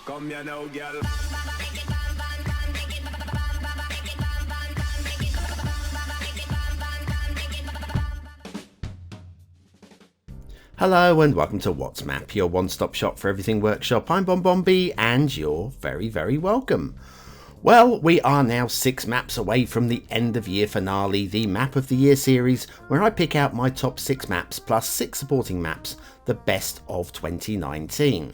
Come here now, girl. Hello and welcome to What's Map, your one-stop shop for everything workshop. I'm BonBonB and you're very welcome. Well, we are now 6 maps away from the end of year finale, the Map of the Year series, where I pick out my top 6 maps plus 6 supporting maps, the best of 2019.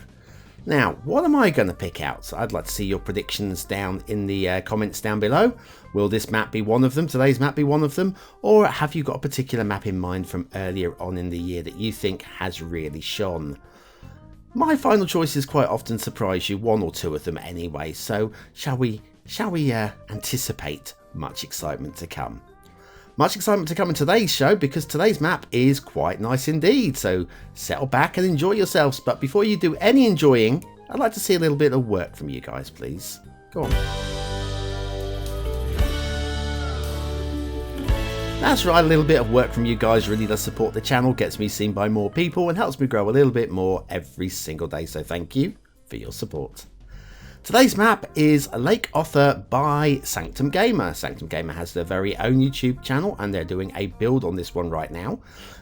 Now, what am I going to pick out? I'd like to see your predictions down in the comments down below. Will this map be one of them? Today's map be one of them? Or have you got a particular map in mind from earlier on in the year that you think has really shone? My final choices quite often surprise you, 1 or 2 of them anyway. So shall we anticipate much excitement to come? Much excitement to come in today's show because today's map is quite nice indeed, so settle back and enjoy yourselves. But before you do any enjoying, I'd like to see a little bit of work from you guys, please. Go on. That's right, a little bit of work from you guys really does support the channel, gets me seen by more people and helps me grow a little bit more every single day, so thank you for your support. Today's map is Lake Otha by Sanctum Gamer. Sanctum Gamer has their very own YouTube channel and they're doing a build on this one right now.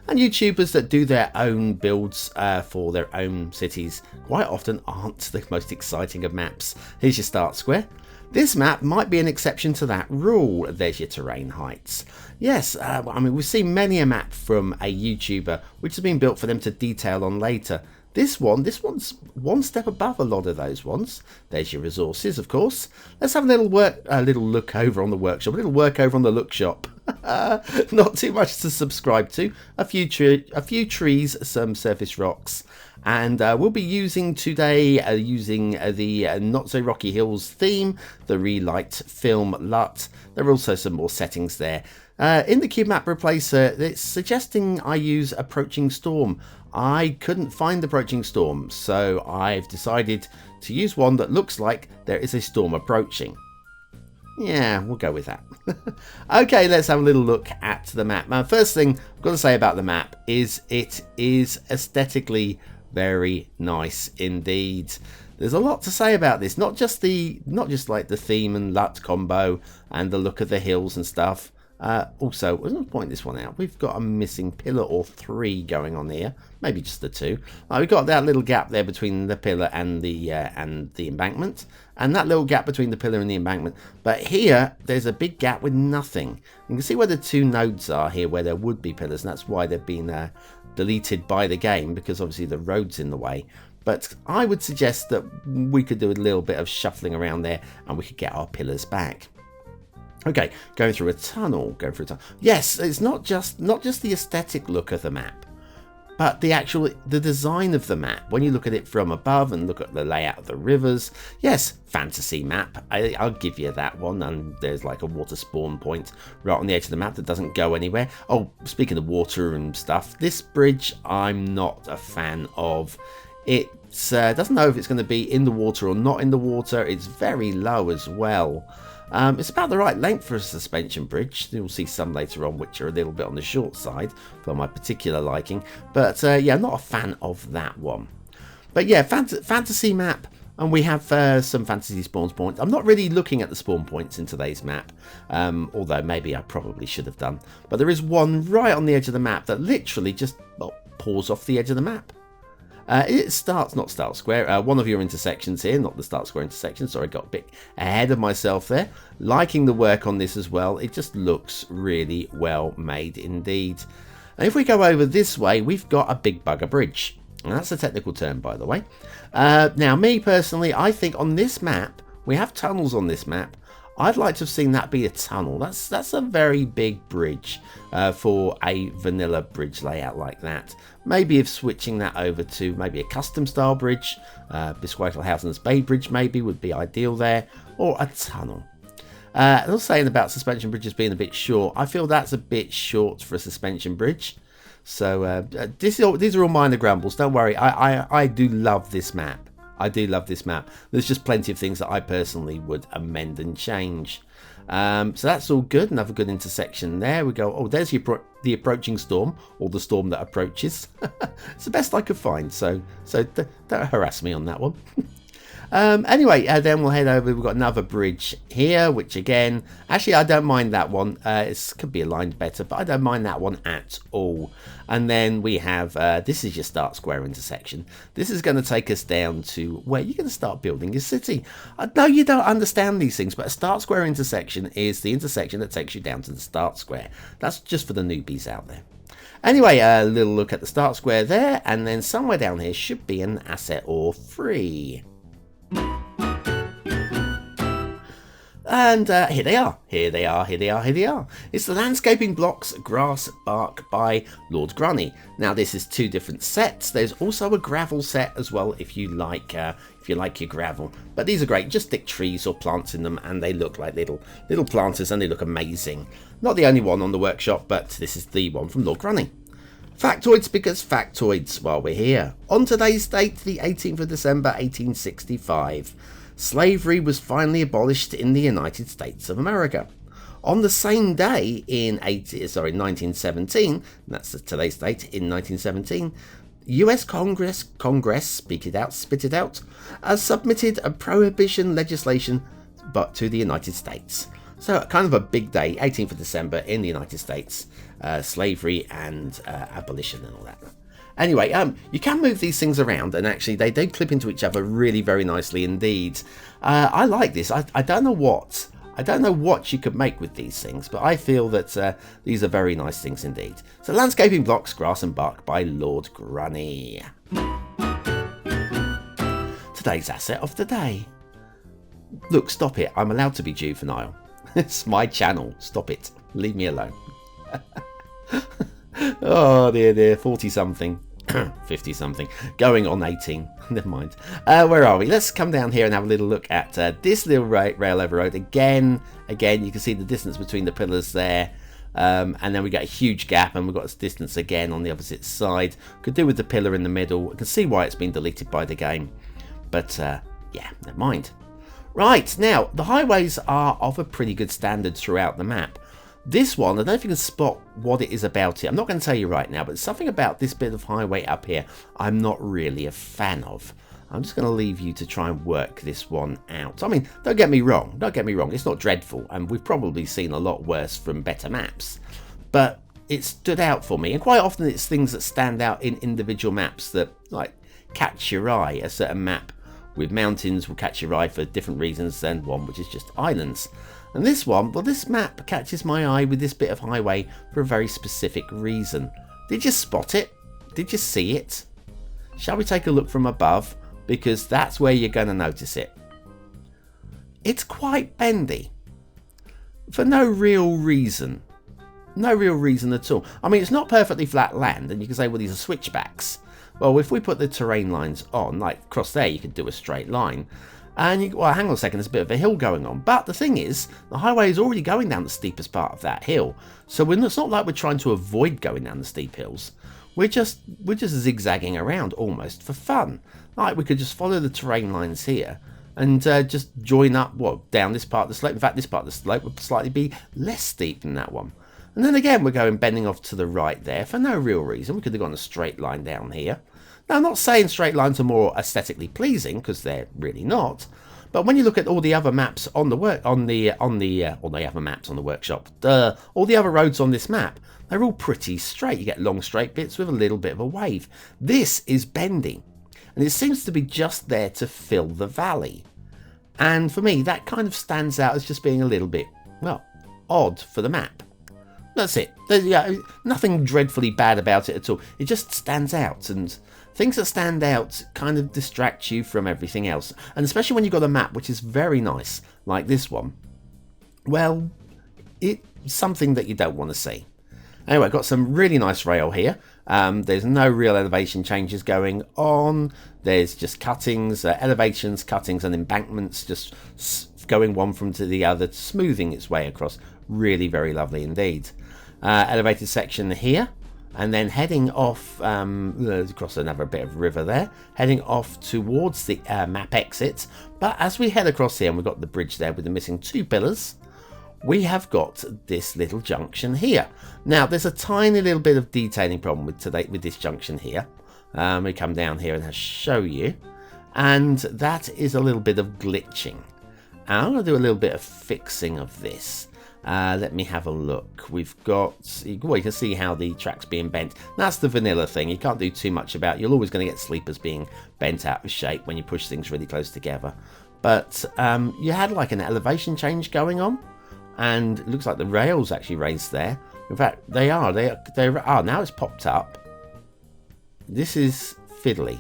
And YouTubers that do their own builds for their own cities quite often aren't the most exciting of maps. Here's your start square. This map might be an exception to that rule. There's your terrain heights. Yes, I mean, we've seen many a map from a YouTuber which has been built for them to detail on later. This one's one step above a lot of those ones. There's your resources, of course. Let's have a little look over on the workshop, a little work over on the look shop. Not too much to subscribe to. A few trees, some surface rocks, and we'll be using today the Not So Rocky Hills theme, the Relight Film LUT. There are also some more settings there. In the cube map replacer, it's suggesting I use Approaching Storm. I couldn't find Approaching Storm, so I've decided to use one that looks like there is a storm approaching. Yeah, we'll go with that. Okay, let's have a little look at the map. Now, first thing I've got to say about the map is it is aesthetically very nice indeed. There's a lot to say about this, not just like the theme and LUT combo and the look of the hills and stuff. Also, I'm going to point this one out. We've got a missing pillar or 3 going on here, maybe just the 2. We've got that little gap there between the pillar and the embankment, and that little gap between the pillar and the embankment. But here, there's a big gap with nothing. You can see where the 2 nodes are here, where there would be pillars, and that's why they've been deleted by the game, because obviously the road's in the way. But I would suggest that we could do a little bit of shuffling around there, and we could get our pillars back. Okay, going through a tunnel, Yes, it's not just the aesthetic look of the map, but the design of the map. When you look at it from above and look at the layout of the rivers, yes, fantasy map. I'll give you that one. And there's like a water spawn point right on the edge of the map that doesn't go anywhere. Oh, speaking of water and stuff, this bridge I'm not a fan of. It doesn't know if it's going to be in the water or not in the water. It's very low as well. It's about the right length for a suspension bridge. You'll see some later on which are a little bit on the short side for my particular liking. But yeah, not a fan of that one. But yeah, fantasy map. And we have some fantasy spawn points. I'm not really looking at the spawn points in today's map. Although maybe I probably should have done. But there is one right on the edge of the map that literally just pours off the edge of the map. It starts, not start square, one of your intersections here, not the start square intersection. Sorry, got a bit ahead of myself there. Liking the work on this as well. It just looks really well made indeed. And if we go over this way, we've got a big bugger bridge. And that's a technical term, by the way. Now, me personally, I think on this map, we have tunnels on this map. I'd like to have seen that be a tunnel. That's a very big bridge for a vanilla bridge layout like that. Maybe if switching that over to maybe a custom style bridge, Bisquakelhausen's Bay Bridge maybe would be ideal there, or a tunnel. I was saying about suspension bridges being a bit short. I feel that's a bit short for a suspension bridge. So these are all minor grumbles. Don't worry. I do love this map. I do love this map. There's just plenty of things that I personally would amend and change. So that's all good. Another good intersection there. We go, oh, there's the approaching storm, or the storm that approaches. It's the best I could find. So don't harass me on that one. Anyway, then we'll head over. We've got another bridge here, which again, actually, I don't mind that one. It could be aligned better, but I don't mind that one at all. And then we have, this is your start square intersection. This is going to take us down to where you're going to start building your city. I know you don't understand these things, but a start square intersection is the intersection that takes you down to the start square. That's just for the newbies out there. Anyway, a little look at the start square there, and then somewhere down here should be an asset or free. And here they are. It's the landscaping blocks Grass Bark by LordGruny. Now this is two different sets. There's also a gravel set as well if you like your gravel. But these are great. Just stick trees or plants in them and they look like little planters and they look amazing. Not the only one on the workshop, but this is the one from LordGruny. Factoids because factoids while we're here. On today's date, the 18th of December 1865. Slavery was finally abolished in the United States of America. On the same day in 1917, that's today's date, in 1917, US Congress, spit it out, submitted a prohibition legislation but to the United States. So kind of a big day, 18th of December in the United States, slavery and abolition and all that. Anyway, you can move these things around, and actually they do clip into each other really very nicely indeed. I like this. I don't know what you could make with these things, but I feel that these are very nice things indeed. So landscaping blocks, grass and bark by LordGruny. Today's asset of the day. Look, stop it. I'm allowed to be juvenile. It's my channel. Stop it. Leave me alone. Oh dear, 40 something, 50 something, going on 18. Never mind. Where are we? Let's come down here and have a little look at this little rail over road again. You can see the distance between the pillars there, and then we got a huge gap, and we've got this distance again on the opposite side. Could do with the pillar in the middle. I can see why it's been deleted by the game, but yeah, never mind. Right, now the highways are of a pretty good standard throughout the map. This one, I don't know if you can spot what it is about it. I'm not going to tell you right now, but something about this bit of highway up here I'm not really a fan of. I'm just going to leave you to try and work this one out. I mean, don't get me wrong, it's not dreadful, and we've probably seen a lot worse from better maps. But it stood out for me, and quite often it's things that stand out in individual maps that like catch your eye. A certain map with mountains will catch your eye for different reasons than one which is just islands. And this one, well, this map catches my eye with this bit of highway for a very specific reason. Did you spot it? Did you see it? Shall we take a look from above? Because that's where you're going to notice it. It's quite bendy. For no real reason. No real reason at all. I mean, it's not perfectly flat land, and you can say, well, these are switchbacks. Well, if we put the terrain lines on, like across there, you could do a straight line. And well, hang on a second, there's a bit of a hill going on. But the thing is, the highway is already going down the steepest part of that hill. So it's not like we're trying to avoid going down the steep hills. We're just zigzagging around almost for fun. Like we could just follow the terrain lines here and just join up, down this part of the slope. In fact, this part of the slope would slightly be less steep than that one. And then again, we're going bending off to the right there for no real reason. We could have gone a straight line down here. Now, I'm not saying straight lines are more aesthetically pleasing, because they're really not. But when you look at all the other maps on the workshop, all the other roads on this map, they're all pretty straight. You get long straight bits with a little bit of a wave. This is bendy, and it seems to be just there to fill the valley. And for me, that kind of stands out as just being a little bit, well, odd for the map. That's it. There's nothing dreadfully bad about it at all. It just stands out, and things that stand out kind of distract you from everything else. And especially when you've got a map which is very nice, like this one, well, it's something that you don't want to see. Anyway, I've got some really nice rail here. There's no real elevation changes going on. There's just cuttings, elevations, cuttings, and embankments just going one from to the other, smoothing its way across. Really very lovely indeed. Elevated section here, and then heading off across another bit of river there, heading off towards the map exit. But as we head across here, and we've got the bridge there with the missing two pillars, we have got this little junction here. Now, there's a tiny little bit of detailing problem with this junction here. We come down here and I'll show you. and that is a little bit of glitching. I'm going to do a little bit of fixing of this. Let me have a look. We've got, well, you can see how the track's being bent. That's the vanilla thing. You can't do too much about it. You're always going to get sleepers being bent out of shape when you push things really close together. But you had like an elevation change going on, and it looks like the rails actually raised there. In fact, they are. Now it's popped up. This is fiddly.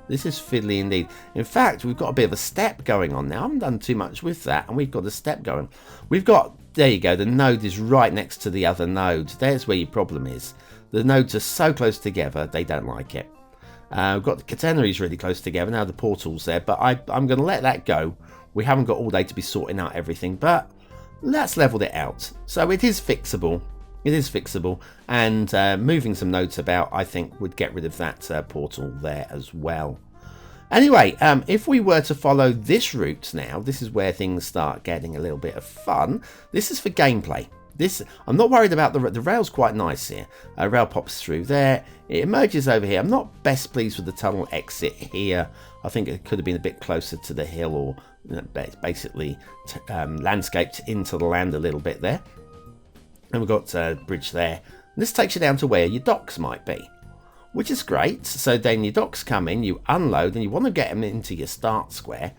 This is fiddly indeed. In fact, we've got a bit of a step going on now. I haven't done too much with that, and we've got a step going. We've got, there you go, the node is right next to the other node. There's where your problem is. The nodes are so close together, they don't like it. We've got the catenaries really close together. Now the portal's there, but I'm going to let that go. We haven't got all day to be sorting out everything, but let's level it out. So it is fixable. It is fixable, and moving some nodes about, I think, would get rid of that portal there as well. Anyway, if we were to follow this route now, this is where things start getting a little bit of fun. This is for gameplay. I'm not worried about the rail's quite nice here. Rail pops through there. It emerges over here. I'm not best pleased with the tunnel exit here. I think it could have been a bit closer to the hill, or basically landscaped into the land a little bit there. And we've got a bridge there. This takes you down to where your docks might be, which is great. So then your docks come in, you unload, and you want to get them into your start square.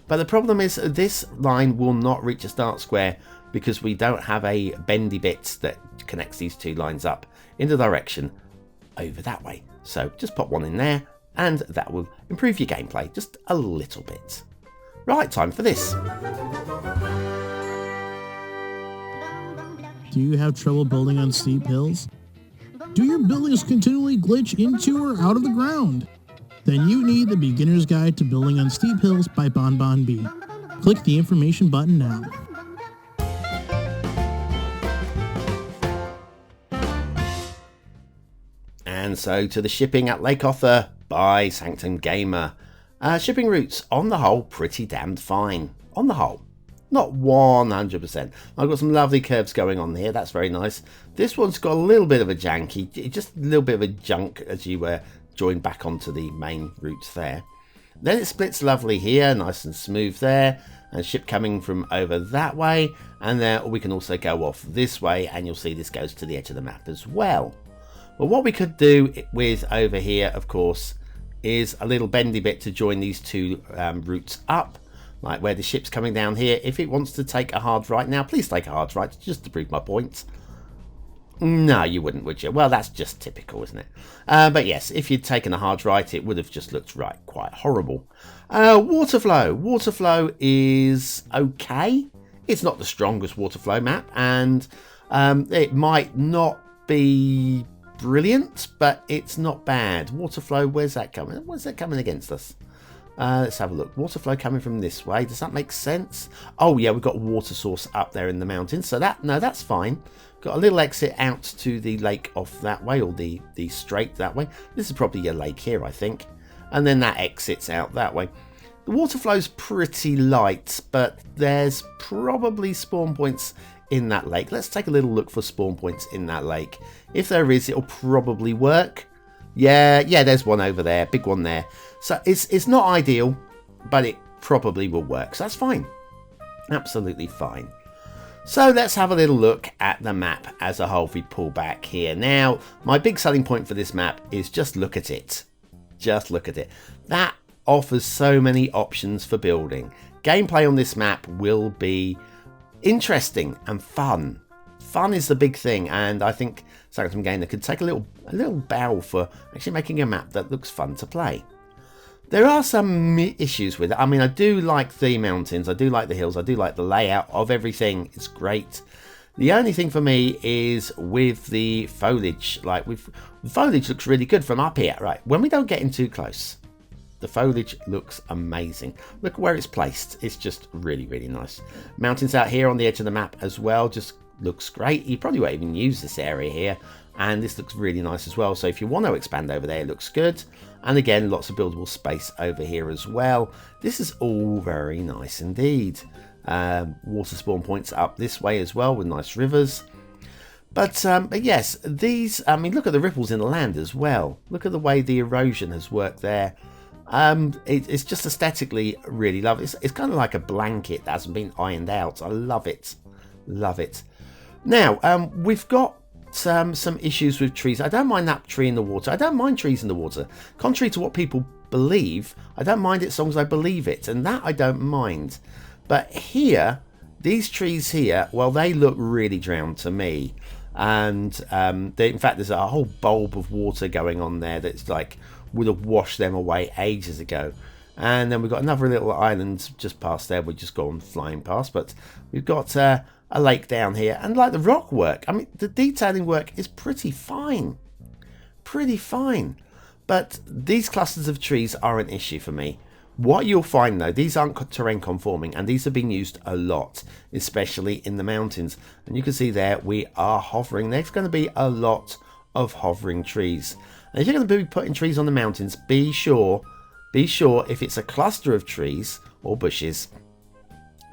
But the problem is this line will not reach a start square because we don't have a bendy bit that connects these two lines up in the direction over that way. So just pop one in there, and that will improve your gameplay just a little bit. Right, time for this. Do you have trouble building on steep hills? Do your buildings continually glitch into or out of the ground? Then you need the Beginner's Guide to Building on Steep Hills by BonBonB. Click the information button now. And so to the shipping at Lake Otha by Sanctum Gamer. Shipping routes, on the whole, pretty damned fine. On the whole. Not 100%. I've got some lovely curves going on here. That's very nice. This one's got a little bit of a janky, just a little bit of a junk as you join back onto the main routes there. Then it splits lovely here, nice and smooth there. And ship coming from over that way. And there we can also go off this way, and you'll see this goes to the edge of the map as well. But what we could do with over here, of course, is a little bendy bit to join these two routes up. Like where the ship's coming down here. If it wants to take a hard right now, please take a hard right, just to prove my point. No, you wouldn't, would you? Well, that's just typical, isn't it? But yes, if you'd taken a hard right, it would have just looked quite horrible. Water flow. Water flow is okay. It's not the strongest water flow map, and it might not be brilliant, but it's not bad. Water flow, where's that coming? Where's that coming against us? Let's have a look. Water flow coming from this way. Does that make sense? Oh yeah, we've got a water source up there in the mountains. So that's fine. Got a little exit out to the lake off that way, or the strait that way. This is probably your lake here, I think. And then that exits out that way. The water flow's pretty light, but there's probably spawn points in that lake. Let's take a little look for spawn points in that lake. If there is, it'll probably work. Yeah, there's one over there, big one there. So it's not ideal, but it probably will work. So that's fine. Absolutely fine. So let's have a little look at the map as a whole if we pull back here. Now, my big selling point for this map is just look at it. Just look at it. That offers so many options for building. Gameplay on this map will be interesting and fun. Fun is the big thing, and I think Sanctum Gamer could take a little bow for actually making a map that looks fun to play. There are some issues with it. I mean, I do like the mountains, I do like the hills, I do like the layout of everything. It's great. The only thing for me is with the foliage. The foliage looks really good from up here. Right, when we don't get in too close, the foliage looks amazing. Look where it's placed. It's just really, really nice. Mountains out here on the edge of the map as well, just looks great. You probably won't even use this area here, and this looks really nice as well. So if you want to expand over there, it looks good. And again, lots of buildable space over here as well. This is all very nice indeed. Water spawn points up this way as well with nice rivers. But yes, these, I mean, look at the ripples in the land as well. Look at the way the erosion has worked there. It's just aesthetically really lovely. It's kind of like a blanket that hasn't been ironed out. I love it. Love it. Now, we've got some issues with trees. I don't mind that tree in the water. I don't mind trees in the water. Contrary to what people believe, I don't mind it as long as I believe it. And that I don't mind. But here, these trees here, well, they look really drowned to me. And in fact, there's a whole bulb of water going on there that's like would have washed them away ages ago. And then we've got another little island just past there. We've just gone flying past, but we've got a lake down here. And like the rock work, I mean, the detailing work is pretty fine. Pretty fine. But these clusters of trees are an issue for me. What you'll find though, these aren't terrain conforming, and these have been used a lot, especially in the mountains. And you can see there we are hovering. There's going to be a lot of hovering trees. And if you're going to be putting trees on the mountains, be sure if it's a cluster of trees or bushes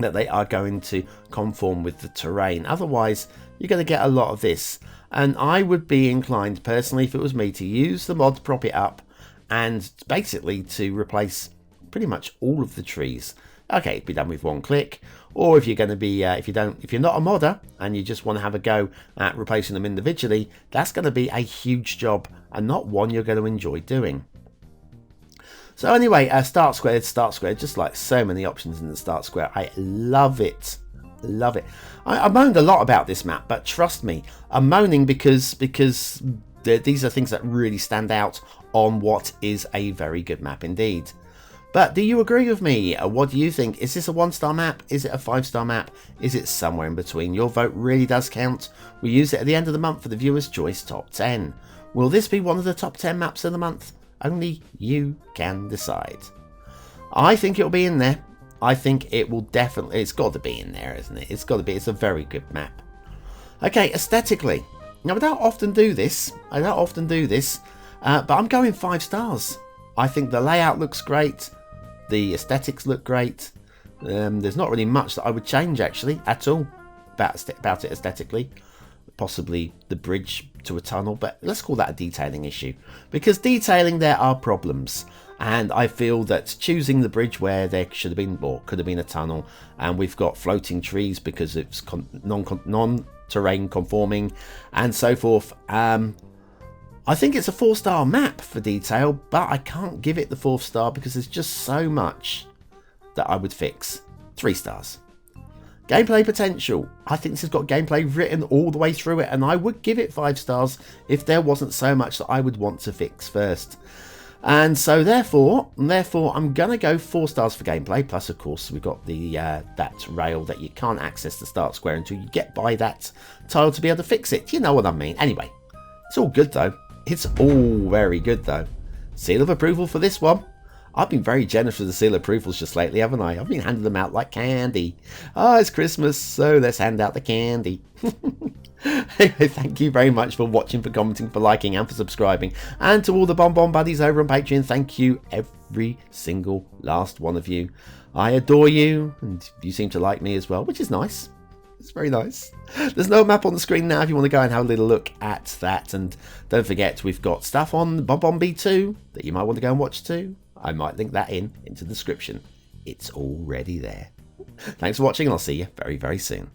that they are going to conform with the terrain. Otherwise, you're going to get a lot of this. And I would be inclined personally, if it was me, to use the mod, prop it up, and basically to replace pretty much all of the trees. Okay, it'd be done with one click. Or if you're going to be, if you're not a modder and you just want to have a go at replacing them individually, that's going to be a huge job and not one you're going to enjoy doing. So anyway, start squared, just like so many options in the start square. I love it. Love it. I moaned a lot about this map, but trust me, I'm moaning because these are things that really stand out on what is a very good map indeed. But do you agree with me? What do you think? Is this a 1-star map? Is it a 5-star map? Is it somewhere in between? Your vote really does count. We use it at the end of the month for the Viewers' Choice Top 10. Will this be one of the top 10 maps of the month? Only you can decide. I think it'll be in there. I think it will definitely, it's got to be in there, isn't it? It's got to be. It's a very good map. Okay, aesthetically. Now, I don't often do this. But I'm going 5 stars. I think the layout looks great. The aesthetics look great. There's not really much that I would change, actually, at all about it aesthetically. Possibly the bridge to a tunnel, but let's call that a detailing issue. Because detailing, there are problems. And I feel that choosing the bridge where there should have been, or could have been a tunnel, and we've got floating trees because it's non-terrain conforming and so forth. I think it's a 4-star map for detail, but I can't give it the 4th star because there's just so much that I would fix. 3 stars. Gameplay potential. I think this has got gameplay written all the way through it, and I would give it 5 stars if there wasn't so much that I would want to fix first. And so therefore I'm going to go 4 stars for gameplay. Plus, of course, we've got the that rail that you can't access the start square until you get by that tile to be able to fix it. You know what I mean. Anyway, it's all good though. It's all very good though. Seal of approval for this one. I've been very generous with the seal approvals just lately, haven't I? I've been handing them out like candy. Oh, it's Christmas, so let's hand out the candy. Anyway, thank you very much for watching, for commenting, for liking, and for subscribing. And to all the BonBonB buddies over on Patreon, thank you, every single last one of you. I adore you, and you seem to like me as well, which is nice. It's very nice. There's no map on the screen now if you want to go and have a little look at that. And don't forget, we've got stuff on BonBonB 2 that you might want to go and watch too. I might link that into the description. It's already there. Thanks for watching, and I'll see you very, very soon.